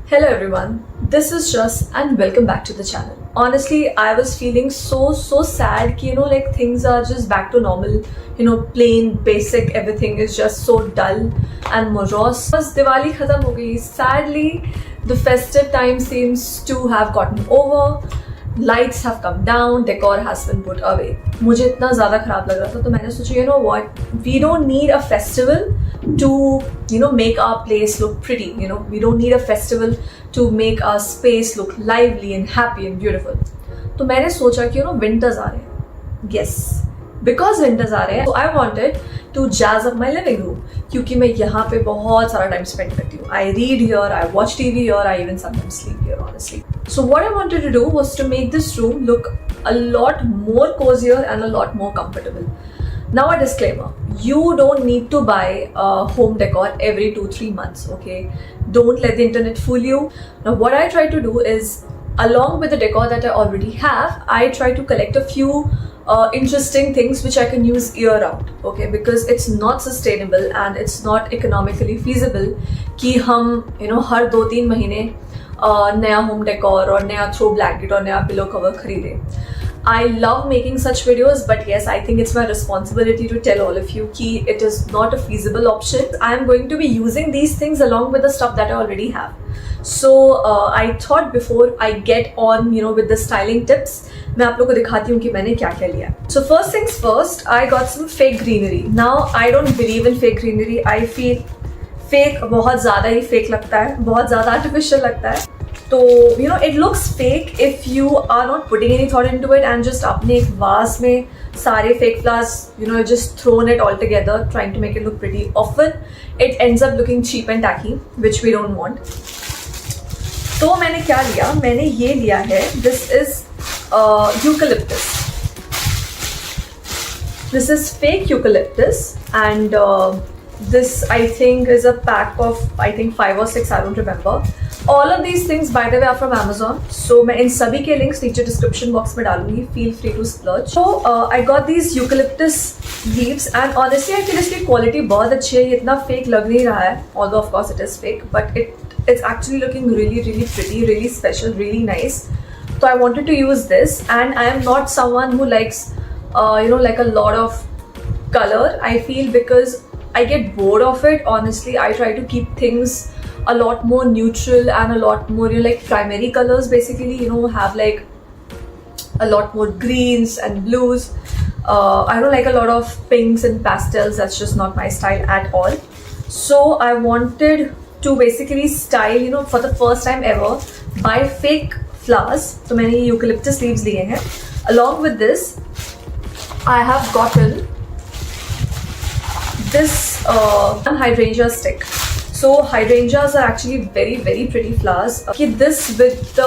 Hello everyone, this is Jas and welcome back to the channel. Honestly, I was feeling so sad कि like things are just back to normal. Plain, basic, everything is just so dull and morose. बस दिवाली खत्म हो गई. Sadly, the festive time seems to have gotten over. Lights have come down, decor has been put away. मुझे इतना ज़्यादा ख़राब लग रहा था तो मैंने सोचा what, we don't need a festival to make our place look pretty. We don't need a festival to make our space look lively and happy and beautiful. तो मैंने सोचा कि winters आ रहे हैं. Yes, because winters आ रहे हैं, so I wanted to jazz up my living room क्योंकि मैं यहाँ पे बहुत सारा time spend करती हूँ. I read here, I watch TV here, I even sometimes sleep here honestly. So what I wanted to do was to make this room look a lot more cozier and a lot more comfortable. Now a disclaimer, you don't need to buy home decor every 2-3 months, okay? Don't let the internet fool you. Now what I try to do is, along with the decor that I already have, I try to collect a few interesting things which I can use year round, okay? Because it's not sustainable and it's not economically feasible कि हम हर 2-3 महीने नया home decor और नया throw blanket और नया pillow cover खरीदें. I love making such videos, but yes, I think it's my responsibility to tell all of you that it is not a feasible option. I am going to be using these things along with the stuff that I already have. So I thought before I get on, with the styling tips, मैं आप लोगों को दिखाती हूँ कि मैंने क्या क्या लिया. So first things first, I got some fake greenery. Now I don't believe in fake greenery. I feel fake बहुत ज़्यादा ही fake लगता है, बहुत ज़्यादा artificial लगता है. तो it looks fake if you are not putting any thought into it and just अपने एक vase में सारे fake flowers just thrown it all together trying to make it look pretty. Often it ends up looking cheap and tacky, which we don't want. तो मैंने क्या लिया? मैंने ये लिया है. This is eucalyptus. This is fake eucalyptus and this I think is a pack of 5 or 6, I don't remember. All of these things by the way are from Amazon. So मैं इन सभी के links नीचे description box में डालूंगी. Feel free to splurge. So I got these eucalyptus leaves and honestly I feel इसकी quality बहुत अच्छी है. ये इतना fake लग नहीं रहा है. Although of course it is fake, but it's actually looking really pretty, really special, really nice. So I wanted to use this and I am not someone who likes like a lot of color. I feel because I get bored of it. Honestly, I try to keep things a lot more neutral and a lot more like primary colors basically, have like a lot more greens and blues. I don't like a lot of pinks and pastels. That's just not my style at all. So I wanted to basically style, for the first time ever, buy fake flowers. So many eucalyptus leaves लिए हैं. Along with this, I have gotten this hydrangea stick. So hydrangeas are actually very pretty flowers. This with the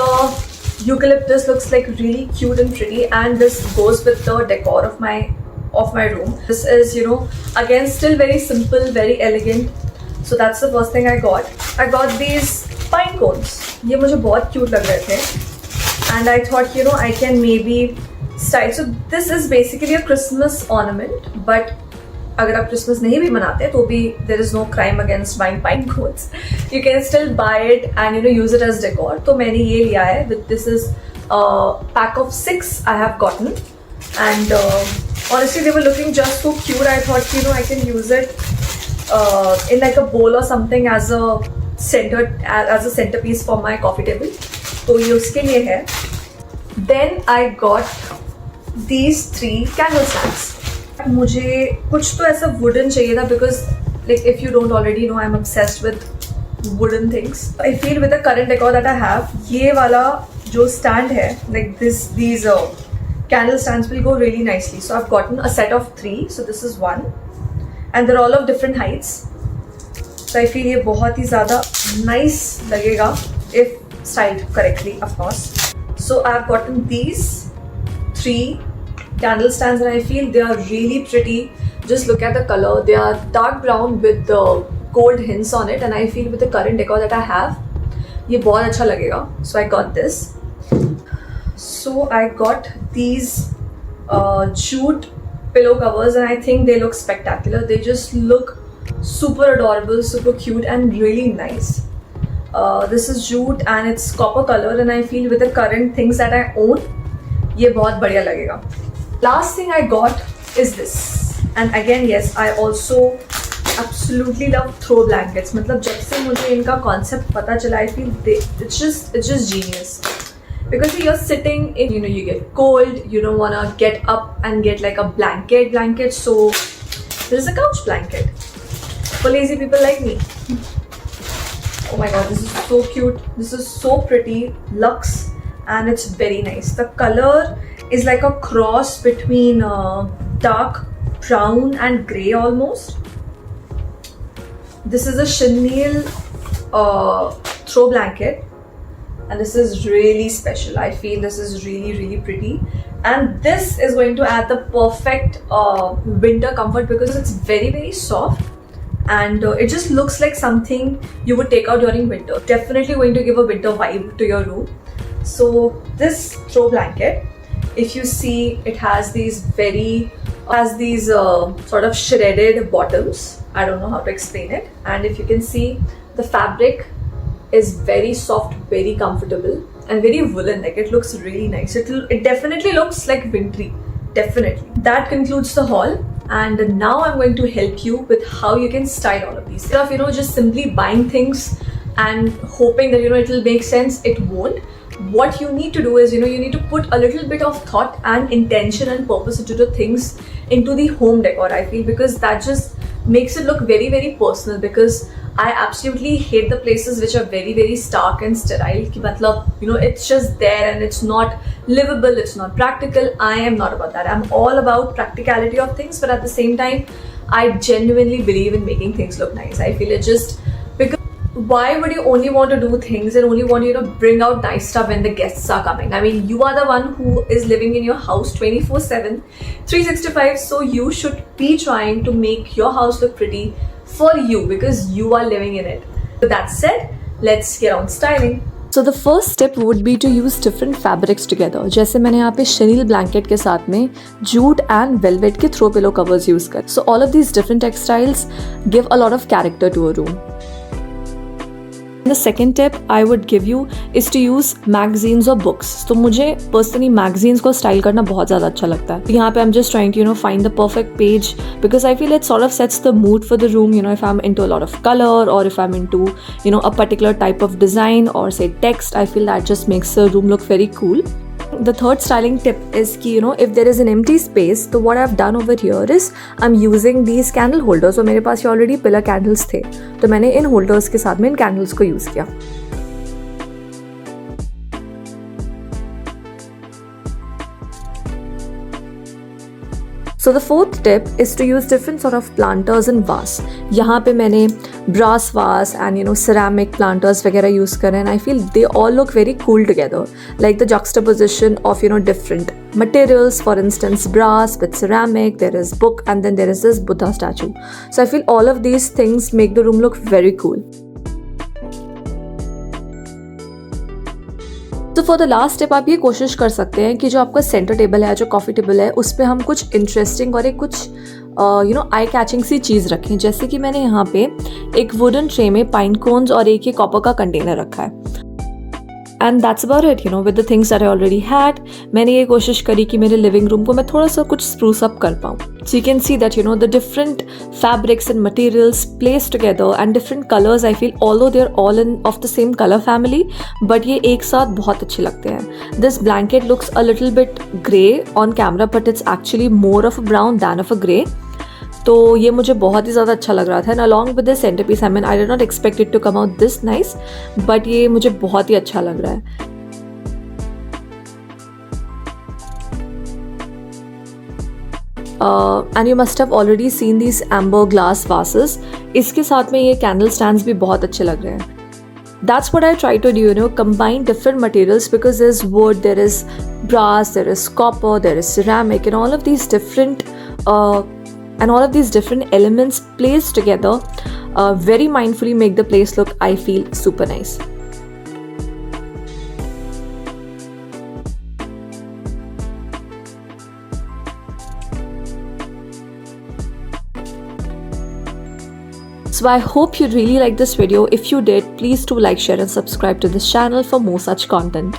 eucalyptus looks like really cute and pretty, and this goes with the decor of my room. This is again still very simple, very elegant. So that's the first thing I got. I got these pine cones. ये मुझे बहुत cute लग रहे थे, and I thought I can maybe style. So this is basically a Christmas ornament, but अगर आप Christmas नहीं भी मनाते तो भी there is no crime against buying pine cones. You can still buy it and use it as decor. तो मैंने ये लिया है. This is a pack of 6 I have gotten, and honestly they were looking just so cute. I thought I can use it in like a bowl or something as a centerpiece for my coffee table. तो ये उसके लिए है. Then I got these 3 candle stands. मुझे कुछ तो ऐसा wooden चाहिए था because like if you don't already know, I'm obsessed with wooden things. I feel with the current decor that I have, ये वाला जो stand है, like these candle stands will go really nicely. So I've gotten a set of 3. So this is 1, and they're all of different heights. So I feel ये बहुत ही ज़्यादा nice लगेगा if styled correctly, of course. So I've gotten these 3 candle stands and I feel they are really pretty. Just look at the color. They are dark brown with the gold hints on it, and I feel with the current decor that I have, ये बहुत अच्छा लगेगा. So I got this. So I got these jute pillow covers and I think they look spectacular. They just look super adorable, super cute and really nice. This is jute and it's copper color, and I feel with the current things that I own, ये बहुत बढ़िया लगेगा. Last thing I got is this, and again yes, I also absolutely love throw blankets. मतलब जब से मुझे इनका concept पता चला, I feel it's just genius. Because you're sitting in, you get cold, you don't want to get up and get like a blanket, so there's a couch blanket for lazy people like me. Oh my god, this is so cute, this is so pretty, luxe, and it's very nice. The color is like a cross between dark brown and grey almost. This is a chenille throw blanket, and this is really special. I feel this is really pretty, and this is going to add the perfect winter comfort because it's very soft, and it just looks like something you would take out during winter. Definitely going to give a winter vibe to your room. So this throw blanket, if you see, it has these sort of shredded bottoms. I don't know how to explain it, and if you can see, the fabric is very soft, very comfortable, and very woolen. Like, it looks really nice. It definitely looks like wintry, definitely. That concludes the haul, and now I'm going to help you with how you can style all of these. Instead of just simply buying things and hoping that it'll make sense, it won't. What you need to do is you need to put a little bit of thought and intention and purpose into the things, into the home decor, I feel, because that just makes it look very personal. Because I absolutely hate the places which are very stark and sterile. Ki matlab, it's just there and it's not livable, it's not practical. I am not about that. I'm all about practicality of things, but at the same time, I genuinely believe in making things look nice. I feel it just, because why would you only want to do things and only want to bring out nice stuff when the guests are coming? I mean, you are the one who is living in your house 24/7, 365, so you should be trying to make your house look pretty for you because you are living in it. With that said, let's get on styling. So the first step would be to use different fabrics together. जैसे मैंने यहाँ पे chenille blanket के साथ में jute and velvet के throw pillow covers use कर. So all of these different textiles give a lot of character to a room. The second tip I would give you is to use magazines or books. तो मुझे personally magazines को style करना बहुत ज़्यादा अच्छा लगता है. यहाँ पे I'm just trying to find the perfect page because I feel it sort of sets the mood for the room. If I'm into a lot of color or if I'm into a particular type of design or say text, I feel that just makes the room look very cool. The third styling tip is कि if there is an empty space, so what I've done over here is I'm using these candle holders. So मेरे पास ये already pillar candles थे, तो मैंने इन holders के साथ में इन candles को use किया. So the fourth tip is to use different sort of planters and vase. यहाँ पे मैंने brass vase and ceramic planters वगैरह use करे, and I feel they all look very cool together. Like the juxtaposition of different materials. For instance, brass with ceramic. There is book, and then there is this Buddha statue. So I feel all of these things make the room look very cool. तो for the last step आप ये कोशिश कर सकते हैं कि जो आपका सेंटर टेबल है, जो कॉफ़ी टेबल है, उस पर हम कुछ इंटरेस्टिंग और एक कुछ आई कैचिंग सी चीज़ रखें. जैसे कि मैंने यहाँ पे एक वुडन ट्रे में पाइन कोन्स और एक ये कॉपर का कंटेनर रखा है. And that's about it with the things that I already had. मैंने ये कोशिश करी कि मेरे लिविंग रूम को मैं थोड़ा सा कुछ स्प्रूस अप कर पाऊँ. So you can see that the different fabrics and materials place together and different colours. I feel although they are all in of the same colour family, but ये एक साथ बहुत अच्छे लगते हैं. This blanket looks a little bit grey on camera, but it's actually more of a brown than of a grey. तो ये मुझे बहुत ही ज़्यादा अच्छा लग रहा था. And along with this center piece, I mean I did not expect it to come out this nice, but ये मुझे बहुत ही अच्छा लग रहा है. And you must have already seen these amber glass vases. इसके साथ में ये कैंडल स्टैंड्स भी बहुत अच्छे लग रहे हैं. That's what I try to do, combine different materials, because there is wood, there is brass, there is copper, there is ceramic, and all of these different elements placed together very mindfully make the place look, I feel, super nice. So I hope you really liked this video. If you did, please do like, share and subscribe to this channel for more such content.